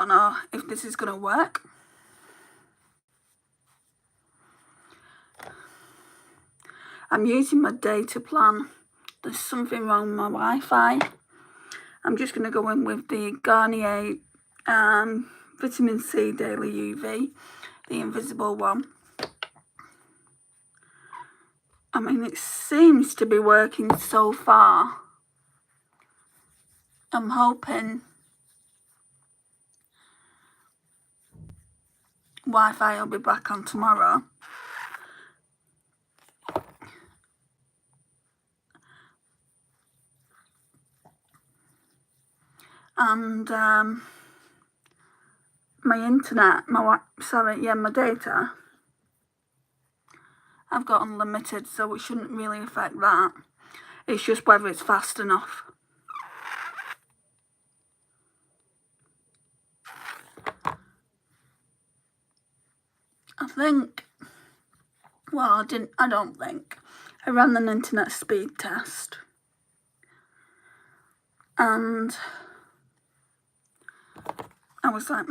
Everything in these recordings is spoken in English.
don't know if this is going to work. I'm using my data plan. There's something wrong with my Wi-Fi. I'm just going to go in with the Garnier Vitamin C Daily UV, the invisible one. I mean, it seems to be working so far. I'm hoping Wi-Fi will be back on tomorrow. And my internet, my data, I've got unlimited, so it shouldn't really affect that. It's just whether it's fast enough. I think, well, I don't think. I ran an internet speed test. And I was like,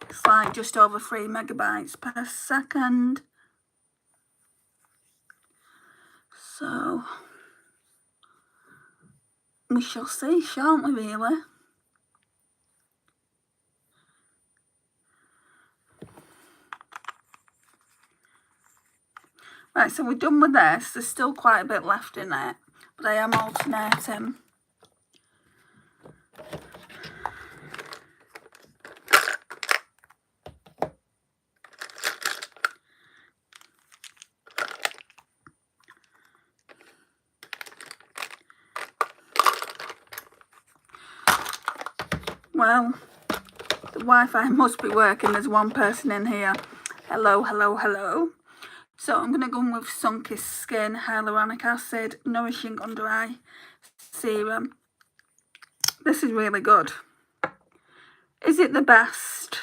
it's like just over 3 megabytes per second. So we shall see, shan't we, really? Right, so we're done with this. There's still quite a bit left in it, but I am alternating. Well, the Wi-Fi must be working. There's one person in here. Hello, hello, hello. So I'm going to go in with Sunkissed Skin Hyaluronic Acid Nourishing Under Eye Serum. This is really good. Is it the best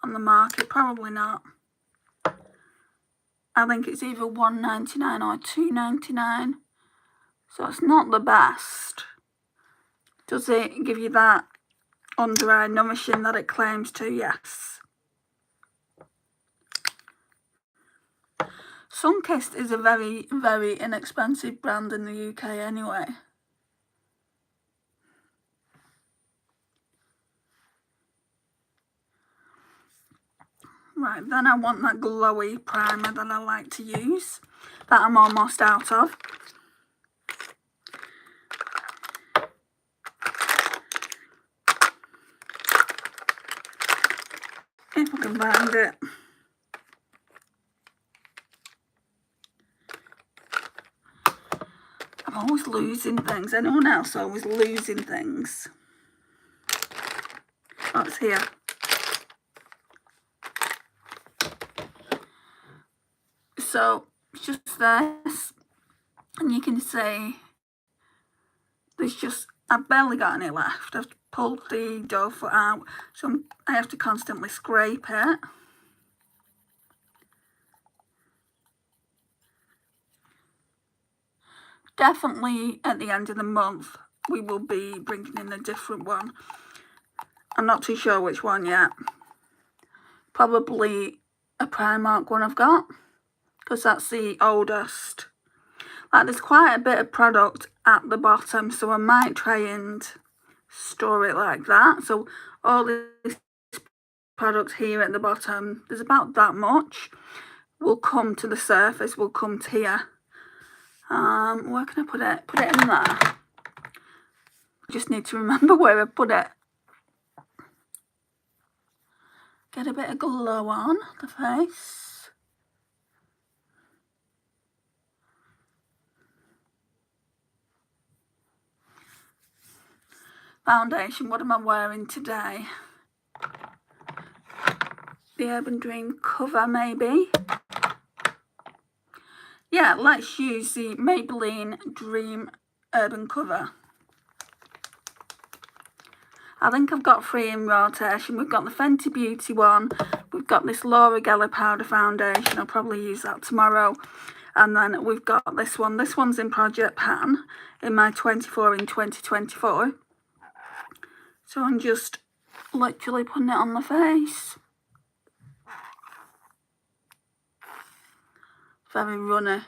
on the market? Probably not. I think it's either $1.99 or $2.99. So it's not the best. Does it give you that under eye nourishing that it claims to? Yes. Sunkissed is a very, very inexpensive brand in the UK anyway. Right, then I want that glowy primer that I like to use, that I'm almost out of. If I can find it. I'm always losing things. Anyone else always losing things? Oh, it's here. So it's just this, and you can see there's just, I've barely got any left. I've pulled the dough foot out, so I have to constantly scrape it. Definitely at the end of the month we will be bringing in a different one. I'm not too sure which one yet. Probably a Primark one I've got, because that's the oldest. Like, there's quite a bit of product at the bottom, so I might try and store it like that. So all this product here at the bottom, there's about that much, will come to the surface, will come to here. Where can I put it? Put it in there. I just need to remember where I put it. Get a bit of glow on the face. Foundation, what am I wearing today? The Urban Dream Cover, maybe. Yeah, let's use the Maybelline Dream Urban Cover. I think I've got 3 in rotation. We've got the Fenty Beauty one. We've got this Laura Geller Powder Foundation. I'll probably use that tomorrow. And then we've got this one. This one's in Project Pan in my 24 in 2024. So I'm just literally putting it on the face. Very runny.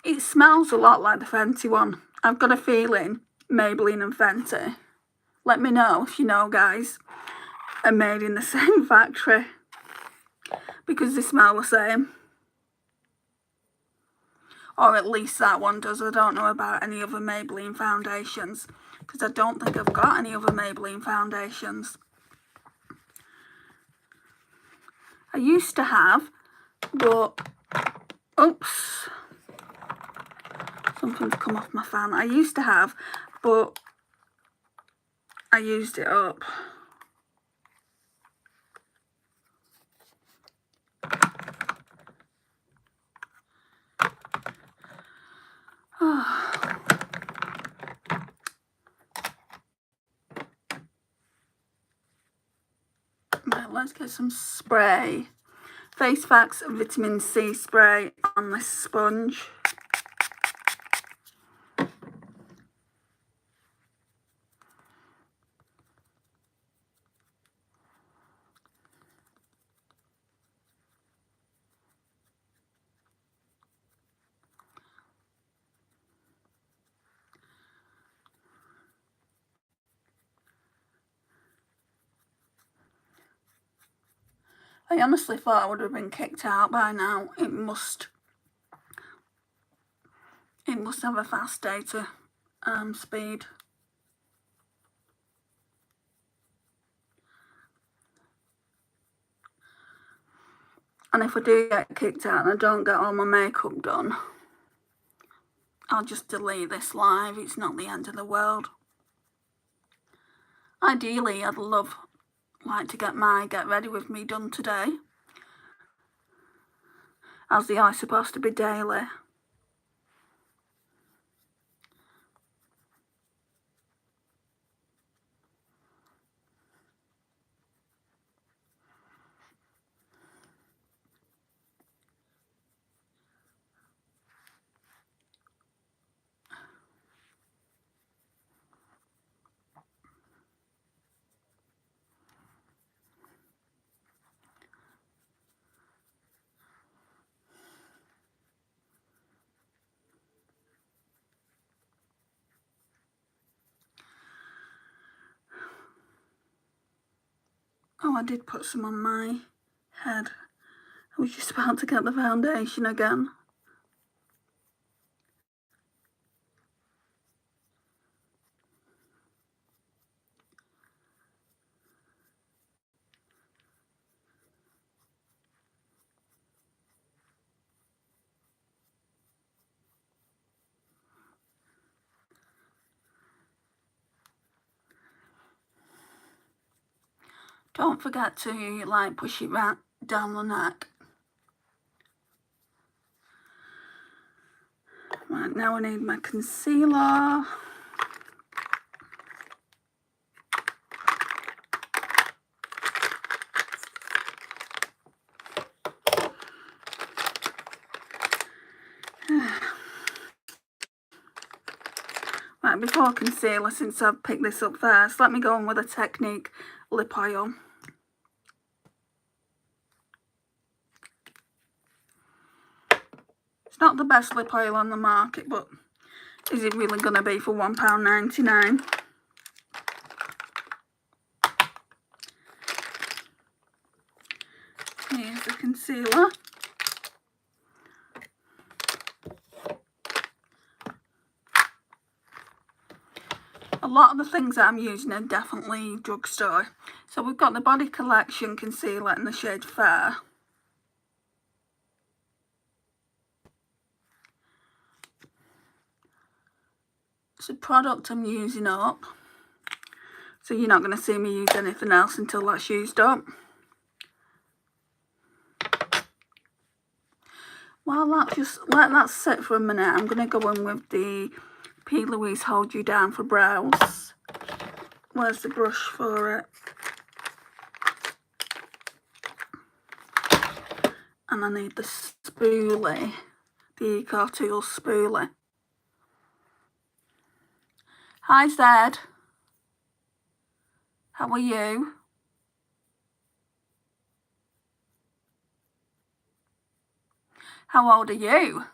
It smells a lot like the Fenty one. I've got a feeling Maybelline and Fenty, let me know if you know, guys, are made in the same factory, because they smell the same. Or at least that one does. I don't know about any other Maybelline foundations, because I don't think I've got any other Maybelline foundations. I used to have, but, oops, something's come off my fan. I used to have, but I used it up. Right, let's get some spray. Face Facts Vitamin C spray on this sponge. I honestly thought I would have been kicked out by now. It must have a fast data speed. And if I do get kicked out and I don't get all my makeup done, I'll just delete this live. It's not the end of the world. Ideally, I'd like to get my Get Ready With Me done today, as they are supposed to be daily. Oh, I did put some on my head. I was just about to get the foundation again. Don't forget to like push it right down the neck. Right, now I need my concealer. Right, before concealer, since I've picked this up first, let me go on with a Technique lip oil. It's not the best lip oil on the market, but is it really going to be for £1.99? Here's the concealer. A lot of the things that I'm using are definitely drugstore. So we've got the Body Collection concealer in the shade Fair. It's a product I'm using up, so you're not going to see me use anything else until that's used up. Well, let that sit for a minute. I'm going to go in with the Plouise Hold You Down for brows. Where's the brush for it? And I need the spoolie the Eco Tools spoolie. Hi Zed, how are you? How old are you?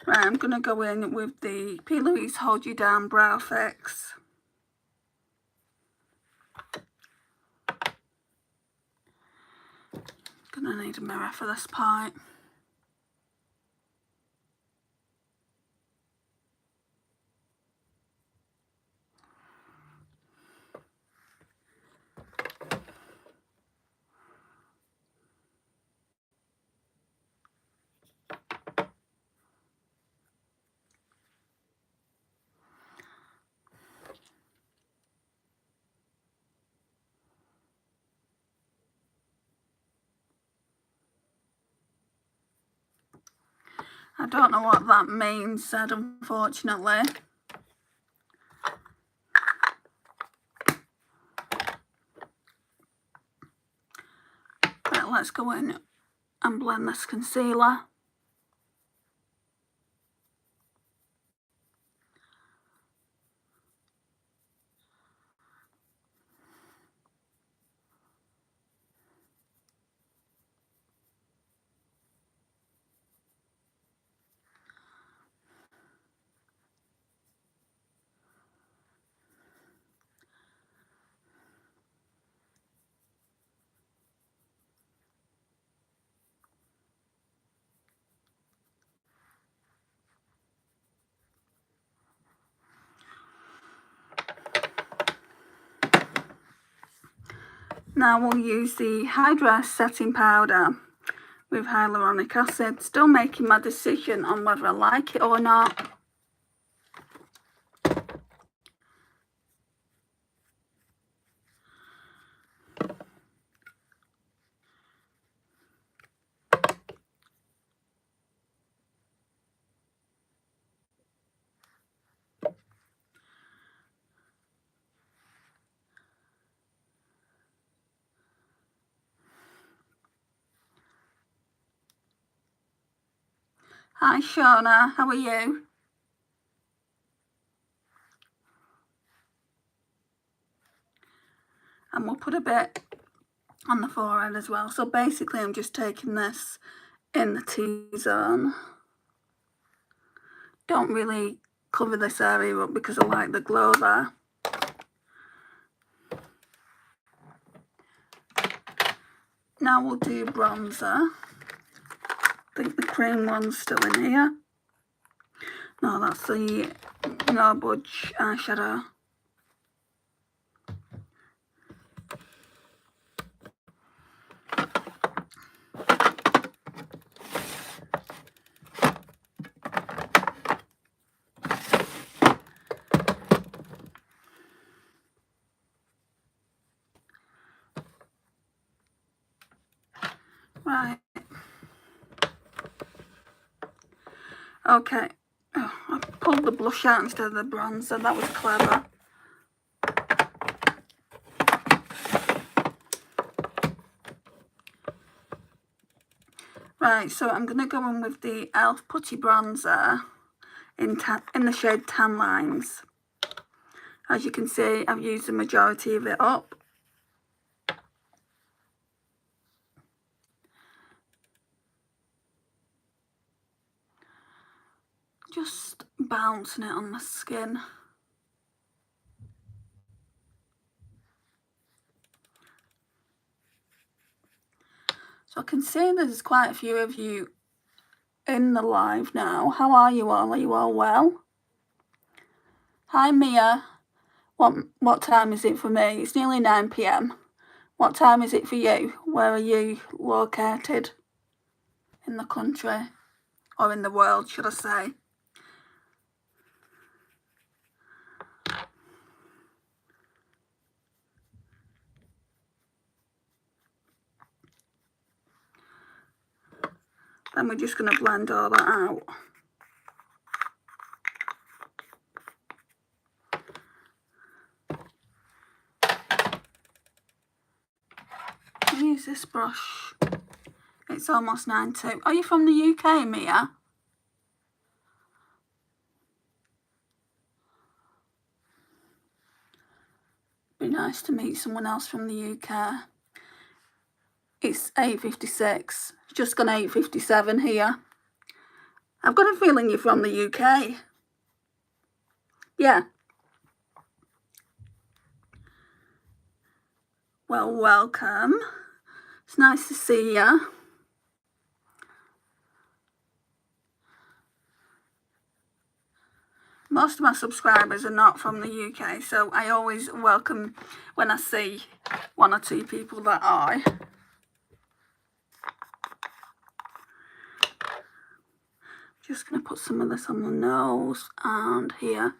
Right, I'm going to go in with the Plouise Hold You Down Brow Fix. Gonna need a mirror for this part. I don't know what that means, Zed, unfortunately. Right, let's go in and blend this concealer. Now we'll use the Hydra Setting Powder with hyaluronic acid. Still making my decision on whether I like it or not. Hi Shauna, how are you? And we'll put a bit on the forehead as well. So basically I'm just taking this in the T-zone. Don't really cover this area up because I like the glow there. Now we'll do bronzer. I think the cream one's still in here. No, that's the No Budge eyeshadow. Right. Okay. Oh, I pulled the blush out instead of the bronzer. That was clever. Right, so I'm going to go in with the e.l.f. Putty bronzer in the shade Tan Lines. As you can see, I've used the majority of it up. Just bouncing it on the skin. So I can see there's quite a few of you in the live now. How are you all? Are you all well? Hi Mia. What time is it for me? It's nearly 9 PM. What time is it for you? Where are you located? In the country? Or in the world, should I say? Then we're just going to blend all that out. Use this brush. It's almost 9:02. Are you from the UK, Mia? Be nice to meet someone else from the UK. It's 8:56. It's just gone 8:57 here. I've got a feeling you're from the UK. Yeah. Well, welcome. It's nice to see you. Most of my subscribers are not from the UK, so I always welcome when I see 1 or 2 people that are. Just going to put some of this on the nose and here.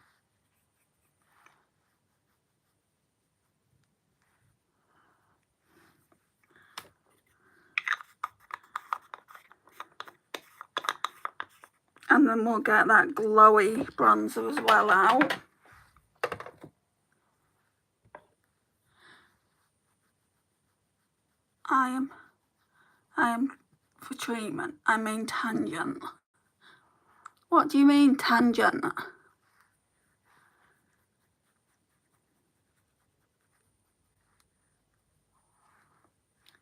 And then we'll get that glowy bronzer as well out. I am for treatment. I mean tangent. What do you mean tangent?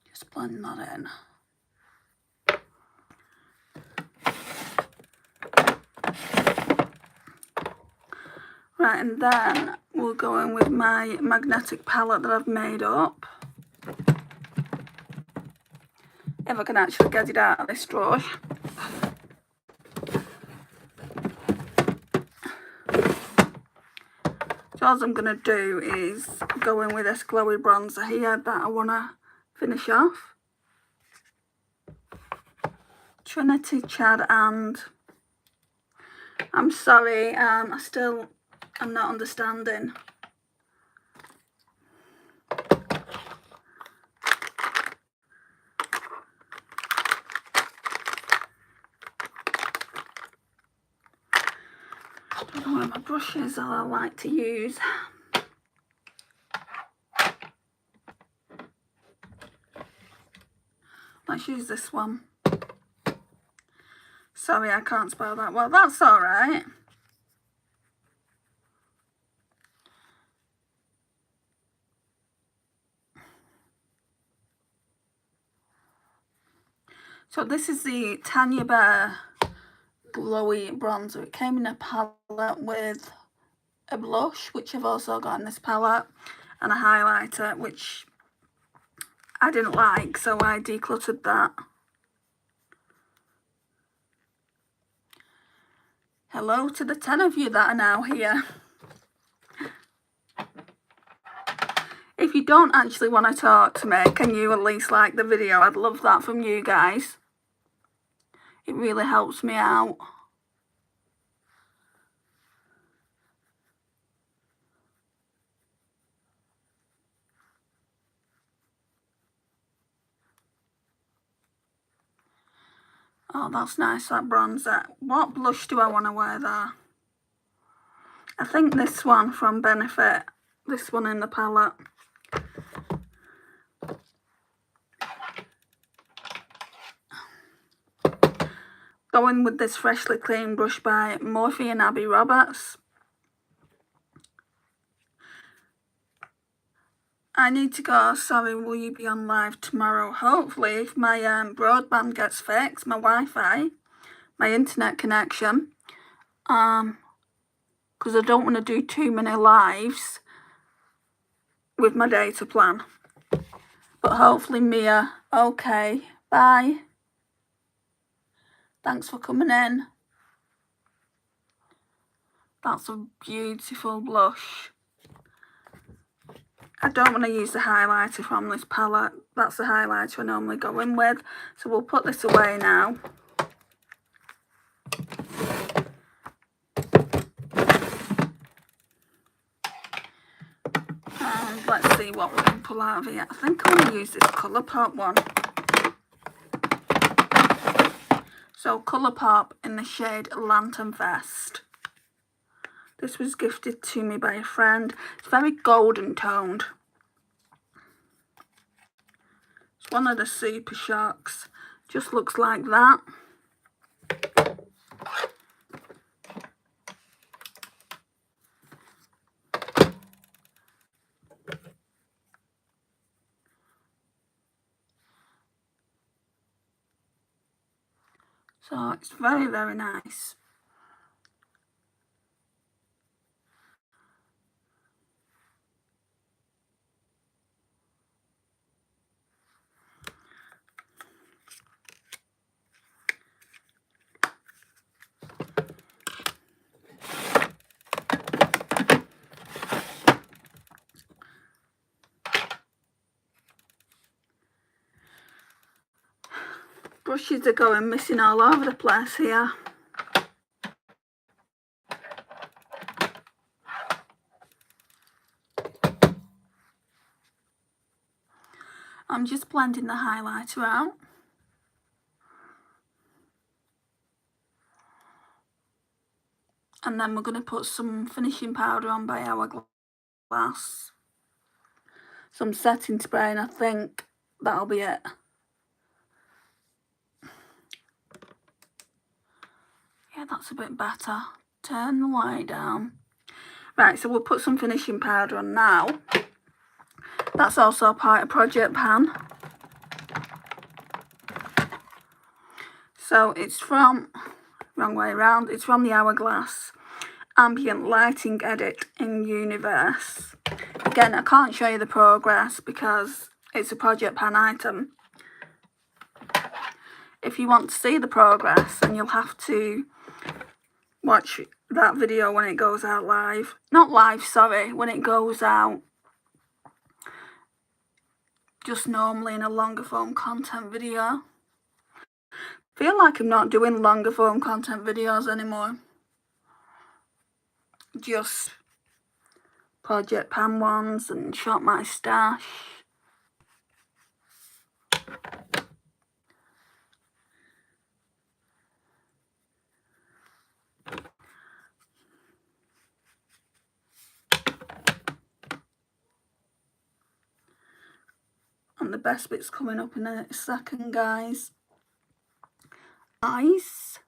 Just blend that in. Right, and then we'll go in with my Magnectic palette that I've made up. If I can actually get it out of this drawer. So all I'm going to do is go in with this glowy bronzer here that I want to finish off. Trinity, Chad, and I'm sorry, I'm not understanding. I don't know where my brush is that I like to use. Let's use this one. Sorry, I can't spell that well. That's all right. So this is the Tanya Burr glowy bronzer. It came in a palette with a blush, which I've also got in this palette, and a highlighter, which I didn't like, so I decluttered that. Hello to the 10 of you that are now here. If you don't actually want to talk to me, can you at least like the video? I'd love that from you guys. It really helps me out. Oh, that's nice, that bronzer. What blush do I want to wear there? I think this one from Benefit. This one in the palette. Going with this Freshly Clean brush by Morphe and Abby Roberts. I need to go. Sorry, will you be on live tomorrow? Hopefully, if my broadband gets fixed, my Wi-Fi, my internet connection. Because I don't want to do too many lives with my data plan. But hopefully, Mia. Okay, bye. Thanks for coming in. That's a beautiful blush. I don't want to use the highlighter from this palette. That's the highlighter I normally go in with. So we'll put this away now. And let's see what we can pull out of here. I think I want to use this Colourpop one. So Colourpop in the shade Lantern Fest. This was gifted to me by a friend. It's very golden toned. It's one of the Super Shocks. Just looks like that. So it's very, very nice. Brushes are going missing all over the place here. I'm just blending the highlighter out. And then we're going to put some finishing powder on by Hourglass. Some setting spray, and I think that'll be it. Yeah, that's a bit better. Turn the light down. Right, so we'll put some finishing powder on now. That's also part of Project Pan. So it's from, wrong way around, it's from the Hourglass Ambient Lighting Edit in Universe. Again, I can't show you the progress because it's a Project Pan item. If you want to see the progress, then you'll have to watch that video when it goes out live. Not live, sorry, when it goes out just normally in a longer form content video. I feel like I'm not doing longer form content videos anymore. Just Project Pan ones and Shop My Stash. And the best bit's coming up in a second, guys. Eyes.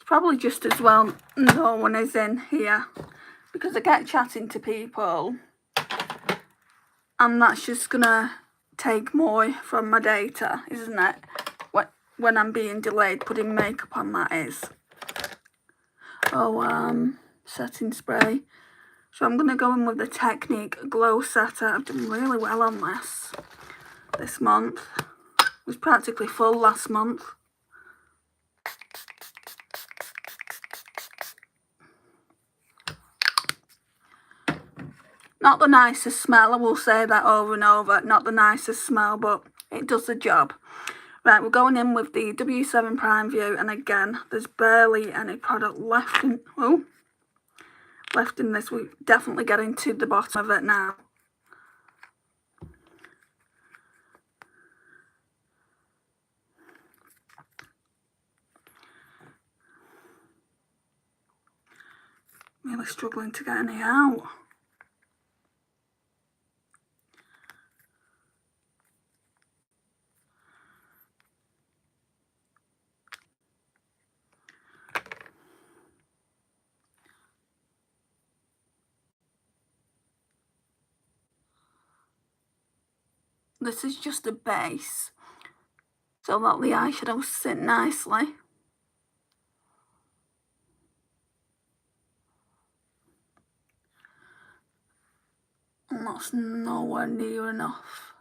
Probably just as well no one is in here because I get chatting to people and that's just gonna take more from my data, isn't it? When I'm being delayed putting makeup on, that is. Oh, setting spray. So I'm gonna go in with the Technique Glow Setter. I've done really well on this month. It was practically full last month. Not the nicest smell, I will say that over and over. Not the nicest smell, but it does the job. Right, we're going in with the W7 Prime View, and again, there's barely any product left in this. We're definitely getting to the bottom of it now. Really struggling to get any out. This is just a base, so that the eyeshadow sit nicely. And that's nowhere near enough.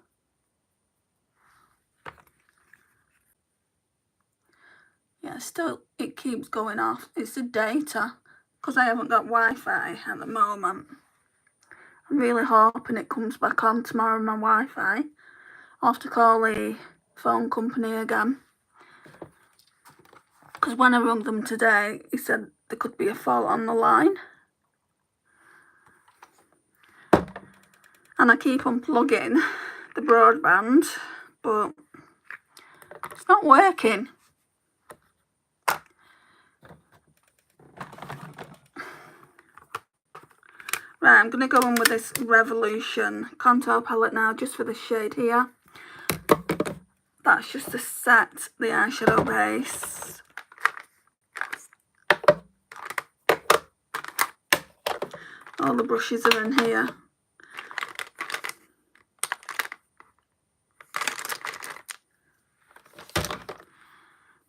Yeah, still it keeps going off. It's the data, because I haven't got Wi-Fi at the moment. I'm really hoping it comes back on tomorrow, my Wi-Fi. I'll have to call the phone company again. Because when I rung them today, he said there could be a fault on the line. And I keep unplugging the broadband, but It's not working. Right, I'm going to go in with this Revolution contour palette now, just for the shade here. That's just to set the eyeshadow base. All the brushes are in here.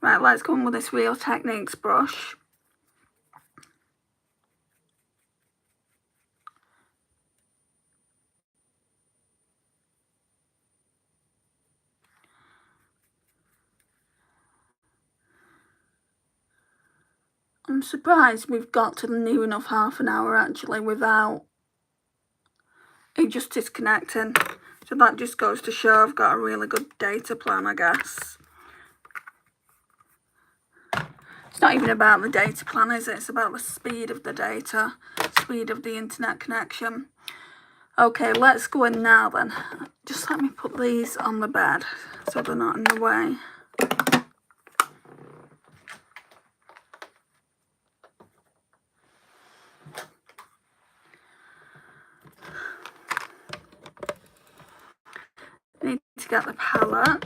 Right, let's go in with this Real Techniques brush. I'm surprised we've got to near enough half an hour actually without it just disconnecting. So that just goes to show I've got a really good data plan, I guess. It's not even about the data plan, is it? It's about the speed of the data, speed of the internet connection. Okay, let's go in now then. Just let me put these on the bed so they're not in the way. Need to get the palette.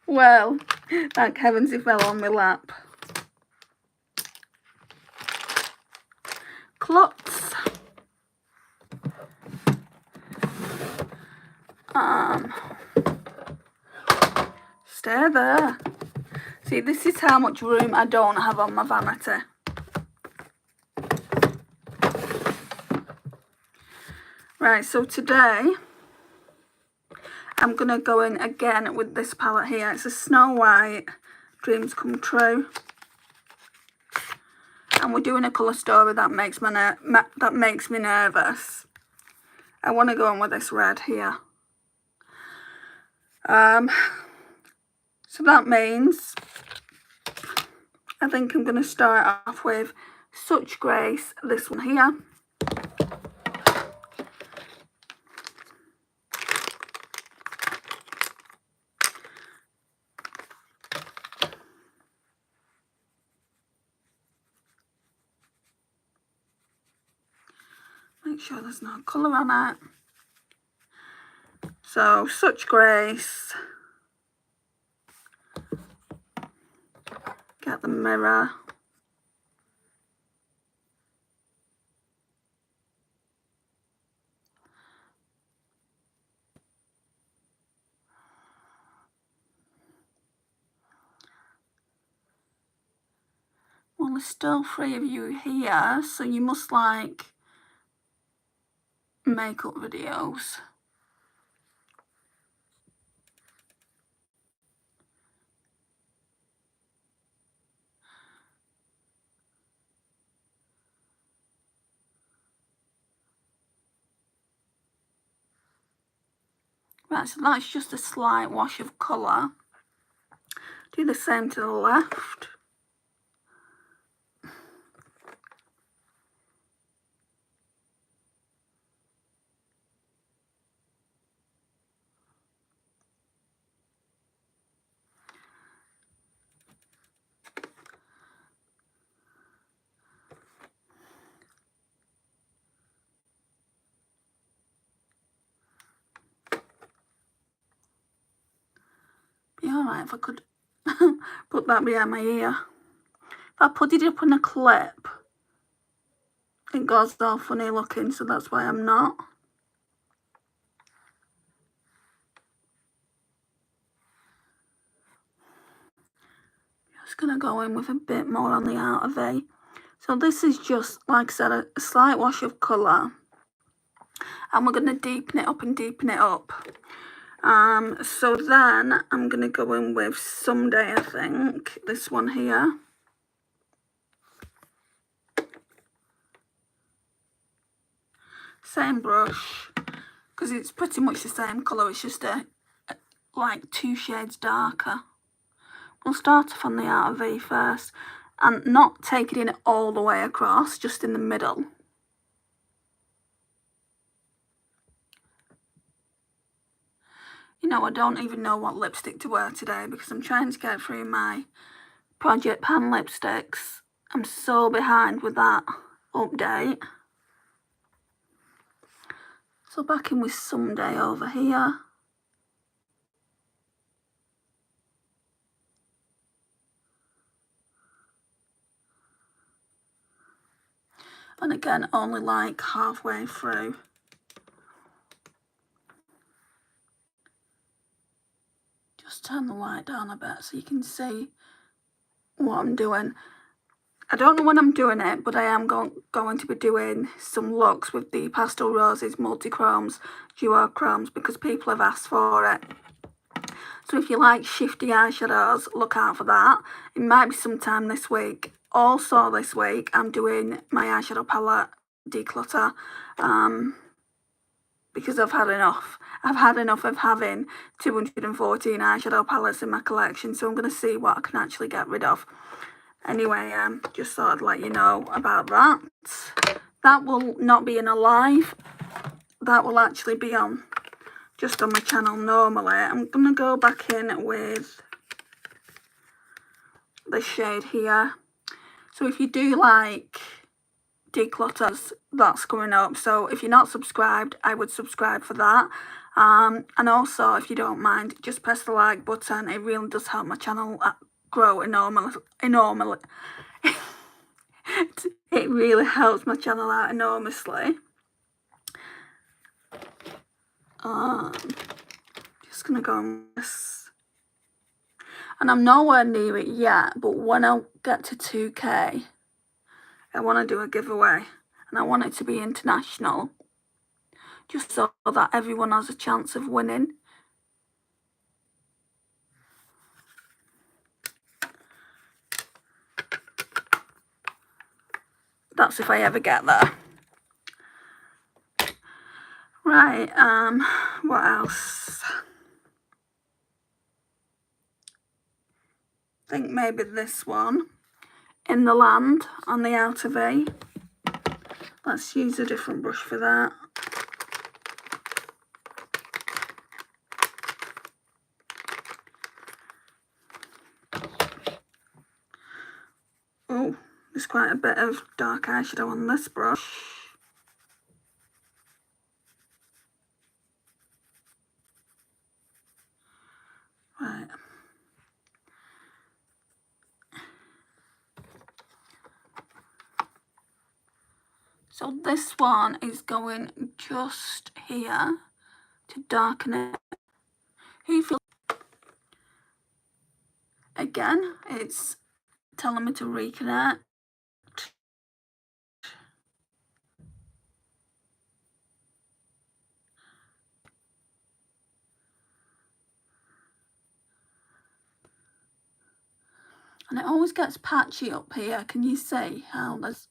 Well, thank heavens he fell on my lap. Klutz. Stay there. See, this is how much room I don't have on my vanity. Right, so today I'm going to go in again with this palette here. It's a Snow White Dreams Come True. And we're doing a colour story that makes me nervous. I want to go in with this red here. So that means I think I'm going to start off with Such Grace, this one here. Make sure there's no colour on it. So, Such Grace. Get the mirror. Well, there's still 3 of you here, so you must like makeup videos. Right, so that's just a slight wash of colour. Do the same to the left. Be alright if I could put that behind my ear. If I put it up in a clip, it goes all funny looking, so that's why I'm not. Just going to go in with a bit more on the outer V. So this is just, like I said, a slight wash of colour. And we're going to deepen it up and deepen it up. So then I'm going to go in with Someday, I think. This one here. Same brush. Because it's pretty much the same colour. It's just like 2 shades darker. We'll start off on the outer V first. And not take it in all the way across. Just in the middle. You know, I don't even know what lipstick to wear today because I'm trying to get through my Project Pan lipsticks. I'm so behind with that update. So back in with Someday over here. And again, only like halfway through. Just turn the light down a bit so you can see what I'm doing. I don't know when I'm doing it, but I am going to be doing some looks with the Pastel Roses Multi-Chromes Duochromes because people have asked for it. So if you like shifty eyeshadows, look out for that. It might be sometime this week. Also this week, I'm doing my eyeshadow palette declutter because I've had enough. I've had enough of having 214 eyeshadow palettes in my collection, so I'm going to see what I can actually get rid of. Anyway, just thought I'd let you know about that. That will not be in a live. That will actually be on just on my channel normally. I'm going to go back in with this shade here. So if you do like declutters, that's coming up. So if you're not subscribed, I would subscribe for that. And also, if you don't mind, just press the like button. It really does help my channel grow enormously. It really helps my channel out enormously. Just gonna go on this, and I'm nowhere near it yet, but when I get to 2K, I want to do a giveaway, and I want it to be international, just so that everyone has a chance of winning. That's if I ever get there. Right, what else? I think maybe this one. In the Land on the outer V. Let's use a different brush for that. Oh, there's quite a bit of dark eyeshadow on this brush. Right. So this one is going just here to darken it. Who feels? Again, it's telling me to reconnect. And it always gets patchy up here. Can you see how there's...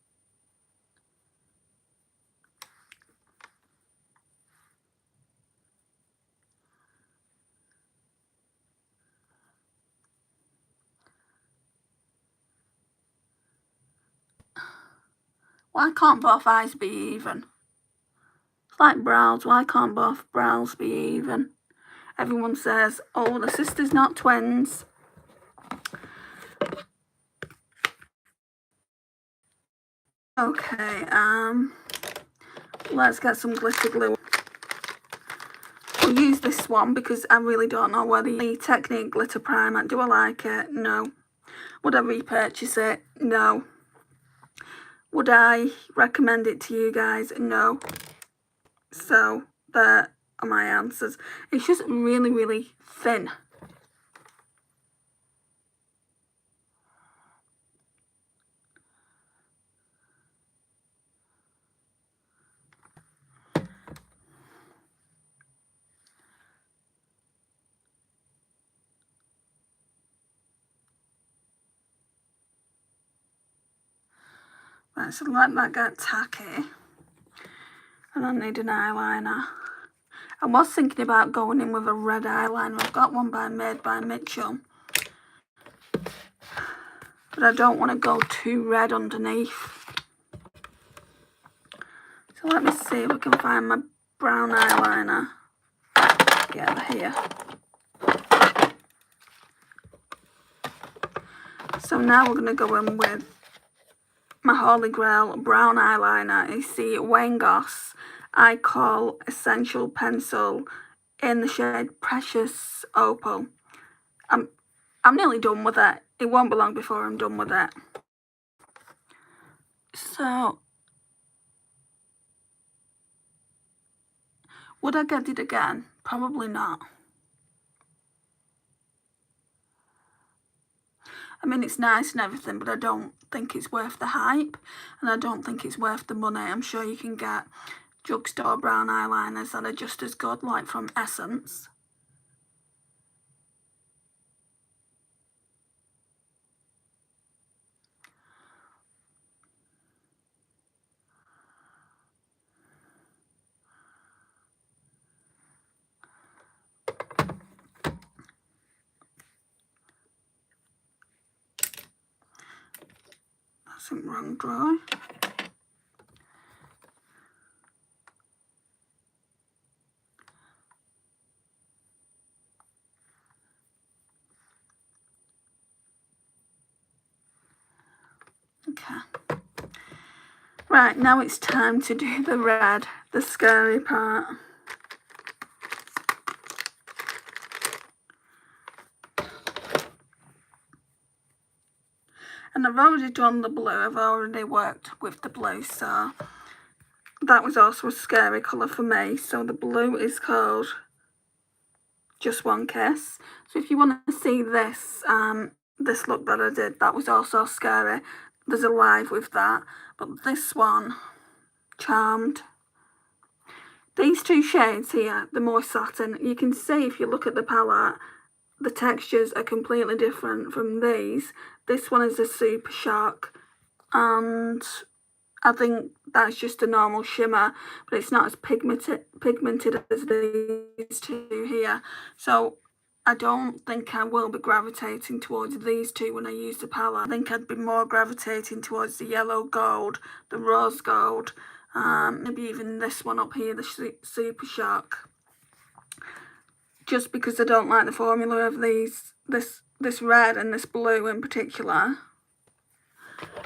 Why can't both eyes be even? It's like brows. Why can't both brows be even? Everyone says, oh, the sisters not twins. Okay, let's get some glitter glue. We'll use this one because I really don't know whether the Technique glitter primer, do I like it? No. Would I repurchase it? No. Would I recommend it to you guys? No. So there are my answers. It's just really, really thin. Right, so let that get tacky. And I need an eyeliner. I was thinking about going in with a red eyeliner. I've got one made by Mitchell. But I don't want to go too red underneath. So let me see if we can find my brown eyeliner. Yeah, they're here. So now we're going to go in with my Holy Grail brown eyeliner. It's the Wayne Goss I Call Essential Pencil in the shade Precious Opal. I'm nearly done with it. It won't be long before I'm done with it. So, would I get it again? Probably not. I mean, it's nice and everything, but I don't think it's worth the hype, and I don't think it's worth the money. I'm sure you can get drugstore brown eyeliners that are just as good, like from Essence. That's in wrong drawer. Okay. Right, now it's time to do the red, the scary part. And I've already done the blue, I've already worked with the blue, so that was also a scary colour for me. So the blue is called Just One Kiss. So if you want to see this, this look that I did, that was also scary. There's a live with that. But this one, Charmed. These two shades here, the more satin, you can see if you look at the palette, the textures are completely different from these. This one is a Super Shock, and I think that's just a normal shimmer, but it's not as pigmented as these two here. So I don't think I will be gravitating towards these two when I use the palette. I think I'd be more gravitating towards the yellow gold, the rose gold, maybe even this one up here, the Super Shock. Just because I don't like the formula of these, this red and this blue in particular.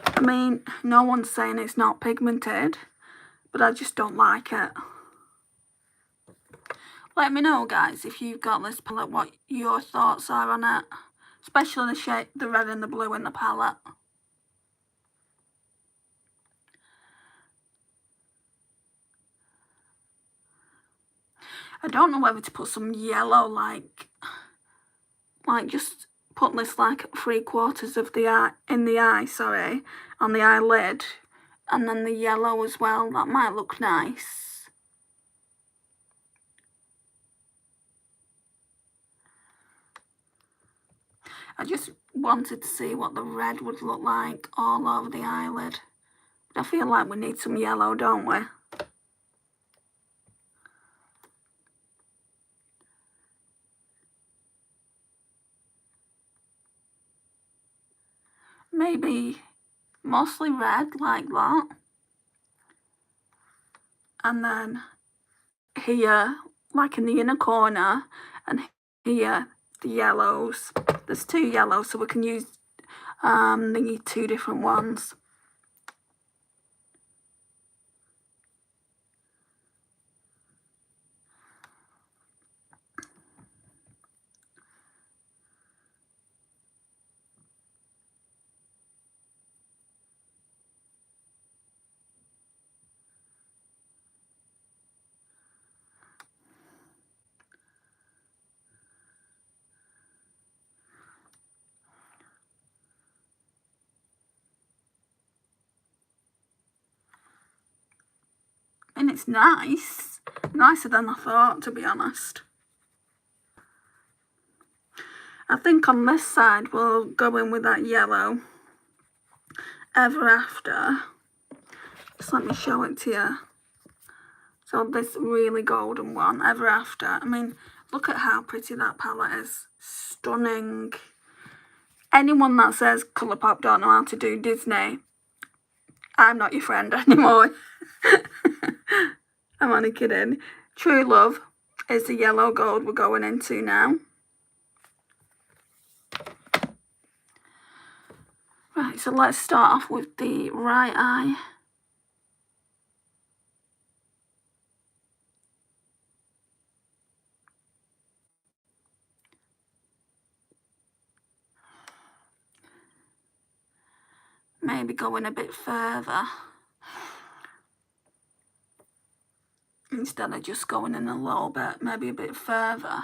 I mean, no one's saying it's not pigmented, but I just don't like it. Let me know, guys, if you've got this palette, what your thoughts are on it. Especially the shade, the red and the blue in the palette. I don't know whether to put some yellow, like just put this like 3/4 of the eye, in the eye, sorry, on the eyelid, and then the yellow as well. That might look nice. I just wanted to see what the red would look like all over the eyelid. But I feel like we need some yellow, don't we? Maybe mostly red like that. And then here, like in the inner corner, and here, the yellows. There's two yellows, so we can use the two different ones. And it's nice. Nicer than I thought, to be honest. I think on this side we'll go in with that yellow. Ever After. Just let me show it to you. So this really golden one, Ever After. I mean, look at how pretty that palette is. Stunning. Anyone that says Colourpop don't know how to do Disney, I'm not your friend anymore. I'm only kidding. True Love is the yellow gold we're going into now. Right, so let's start off with the right eye. Maybe going a bit further instead of just going in a little bit, maybe a bit further,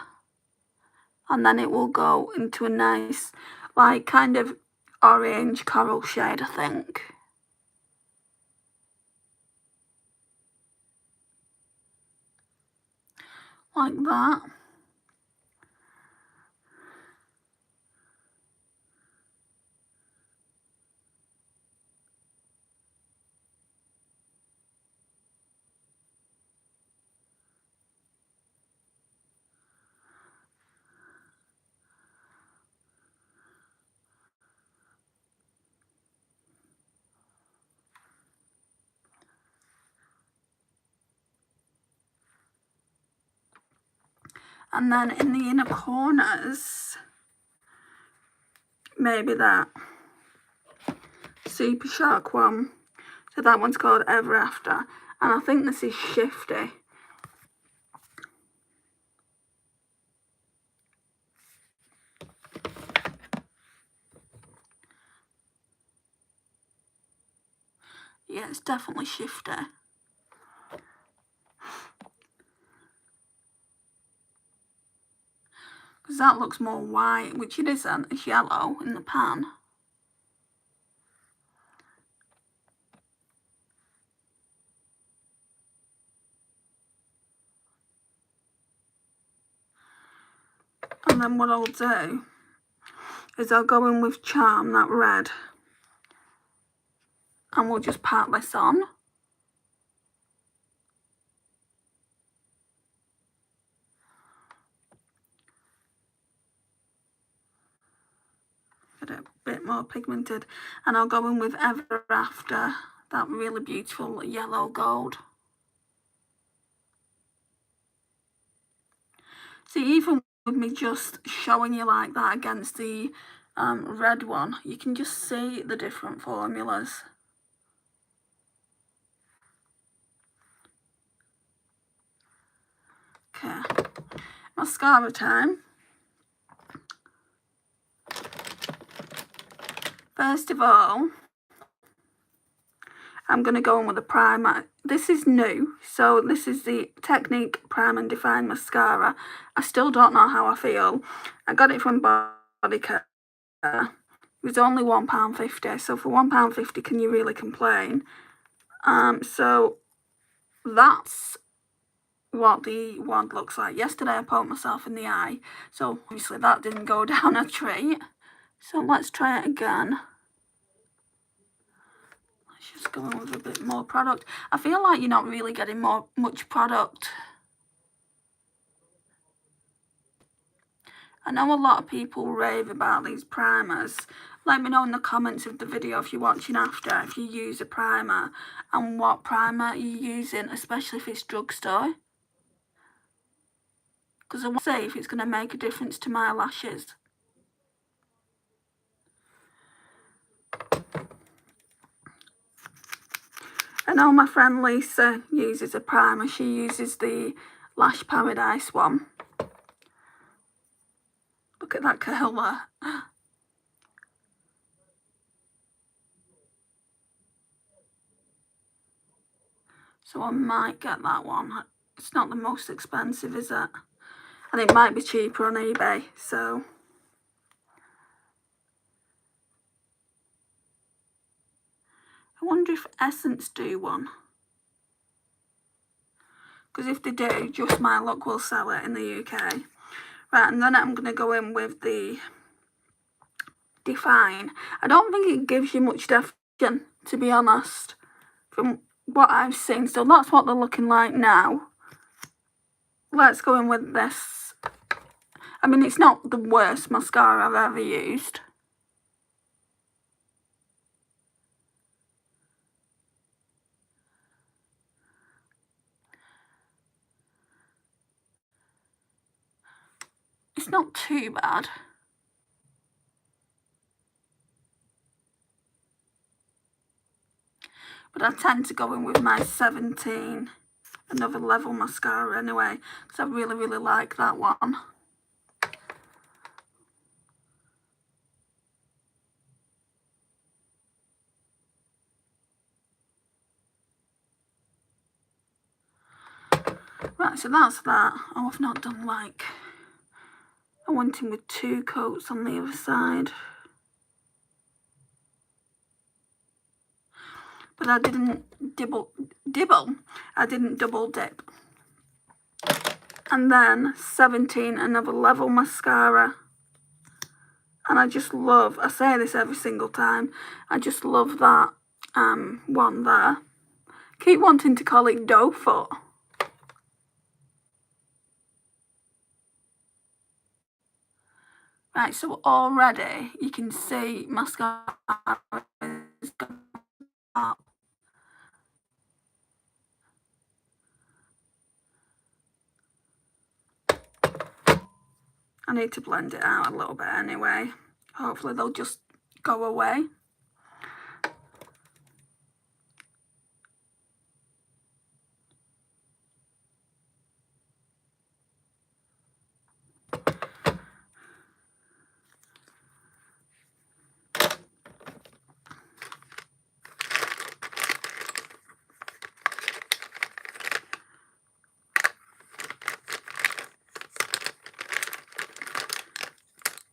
and then it will go into a nice, like, kind of orange coral shade, I think. Like that. And then in the inner corners, maybe that super shark one. So that one's called Ever After. And I think this is Shifty. Yeah, it's definitely Shifty. Because that looks more white, which it isn't. It's yellow in the pan. And then what I'll do is I'll go in with Charm, that red. And we'll just pat this on. Get it a bit more pigmented. And I'll go in with Ever After, that really beautiful yellow gold. See, even with me just showing you like that against the red one, you can just see the different formulas. Okay, mascara time. First of all, I'm going to go in with a primer. This is new, so this is the Technique Prime and Define Mascara. I still don't know how I feel. I got it from Body Care. It was only £1.50, so for £1.50 can you really complain? So that's what the wand looks like. Yesterday I poked myself in the eye, so obviously that didn't go down a treat. So let's try it again. Let's just go in with a bit more product. I feel like you're not really getting much product. I know a lot of people rave about these primers. Let me know in the comments of the video if you're watching after, if you use a primer and what primer you're using, especially if it's drugstore. Because I want to see if it's going to make a difference to my lashes. I know my friend Lisa uses a primer. She uses the Lash Paradise one. Look at that colour. So I might get that one. It's not the most expensive, is it? And it might be cheaper on eBay, so. I wonder if Essence do one. Because if they do, Just My Luck will sell it in the UK. Right, and then I'm going to go in with the Define. I don't think it gives you much definition, to be honest, from what I've seen. So that's what they're looking like now. Let's go in with this. I mean, it's not the worst mascara I've ever used. It's not too bad. But I tend to go in with my 17 Another Level mascara anyway, because I really, really like that one. Right, so that's that. Oh, I've not done like... I went in with 2 coats on the other side. But I didn't I didn't double dip. And then 17 Another Level mascara. And I just love, I say this every single time, I just love that one there. Keep wanting to call it doe foot. Right, so already you can see mascara is going up. I need to blend it out a little bit anyway. Hopefully they'll just go away.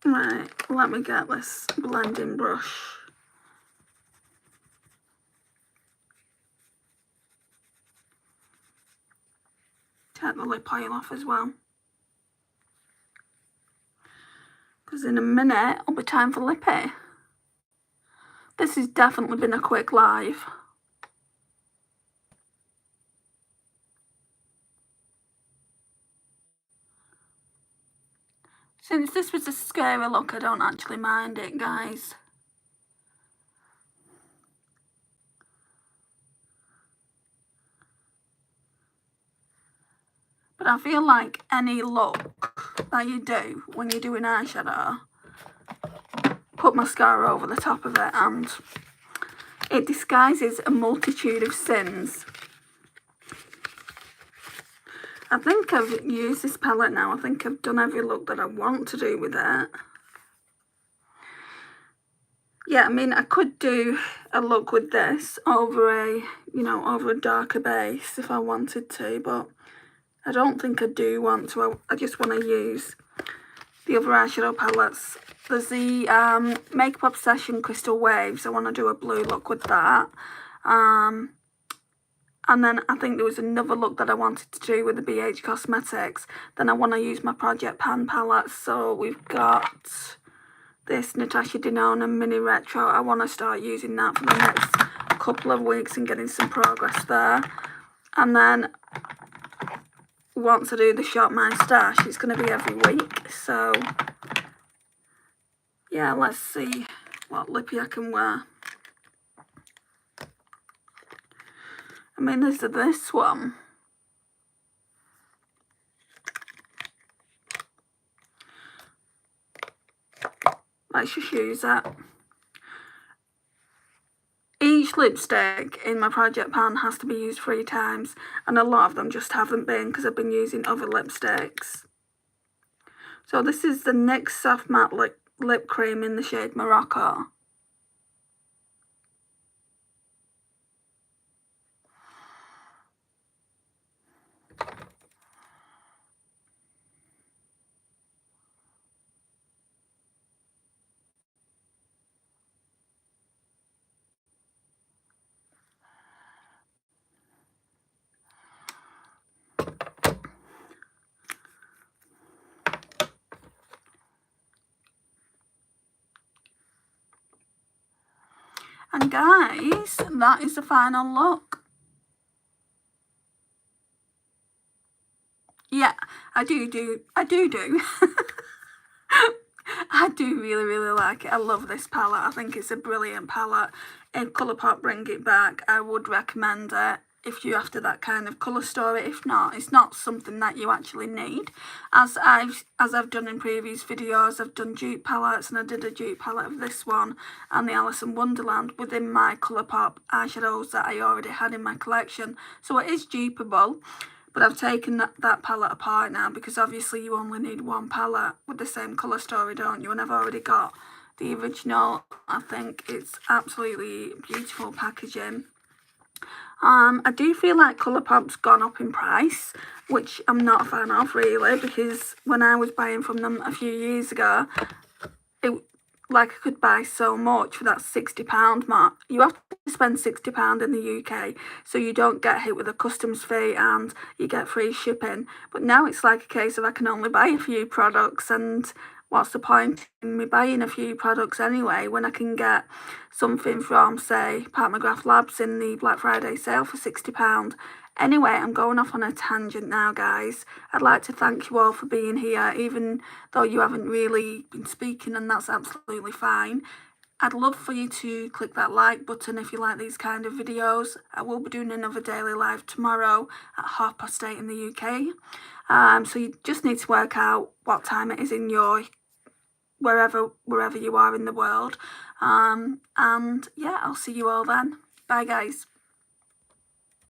Right, let me get this blending brush. Take the lip oil off as well. Because in a minute, it'll be time for lippy. This has definitely been a quick live. Since this was a scary look, I don't actually mind it, guys. But I feel like any look that you do when you're doing eyeshadow, put mascara over the top of it and it disguises a multitude of sins. I think I've used this palette now. I think I've done every look that I want to do with it. Yeah, I mean, I could do a look with this over a, over a darker base if I wanted to, but I don't think I do want to. I just want to use the other eyeshadow palettes. There's the Makeup Obsession Crystal Waves. I want to do a blue look with that. And then I think there was another look that I wanted to do with the BH Cosmetics. Then I want to use my Project Pan palette. So we've got this Natasha Denona Mini Retro. I want to start using that for the next couple of weeks and getting some progress there. And then once I do the Shop My Stash, it's going to be every week. So yeah, let's see what lippy I can wear. I mean, there's this one. Let's just use it. Each lipstick in my Project Pan has to be used 3 times, and a lot of them just haven't been because I've been using other lipsticks. So this is the NYX Soft Matte Lip Cream in the shade Morocco. And guys, that is the final look. Yeah, I do. I do really, really like it. I love this palette. I think it's a brilliant palette. If Colourpop bring it back, I would recommend it. if you're after that kind of colour story. If not, it's not something that you actually need. As I've done in previous videos, I've done dupe palettes, and I did a dupe palette of this one and the Alice in Wonderland within my Colourpop eyeshadows that I already had in my collection. So it is dupeable, but I've taken that palette apart now, because obviously you only need one palette with the same colour story, don't you? And I've already got the original. I think it's absolutely beautiful packaging. I do feel like Colourpop's gone up in price, which I'm not a fan of really, because when I was buying from them a few years ago, I could buy so much for that £60 mark. You have to spend £60 in the UK, so you don't get hit with a customs fee and you get free shipping. But now it's like a case of I can only buy a few products, and what's the point in me buying a few products anyway when I can get something from, say, Pat McGrath Labs in the Black Friday sale for £60? Anyway, I'm going off on a tangent now, guys. I'd like to thank you all for being here, even though you haven't really been speaking, and that's absolutely fine. I'd love for you to click that like button if you like these kind of videos. I will be doing another daily live tomorrow at 8:30 in the UK. So you just need to work out what time it is in your wherever you are in the world. And yeah, I'll see you all then. Bye, guys.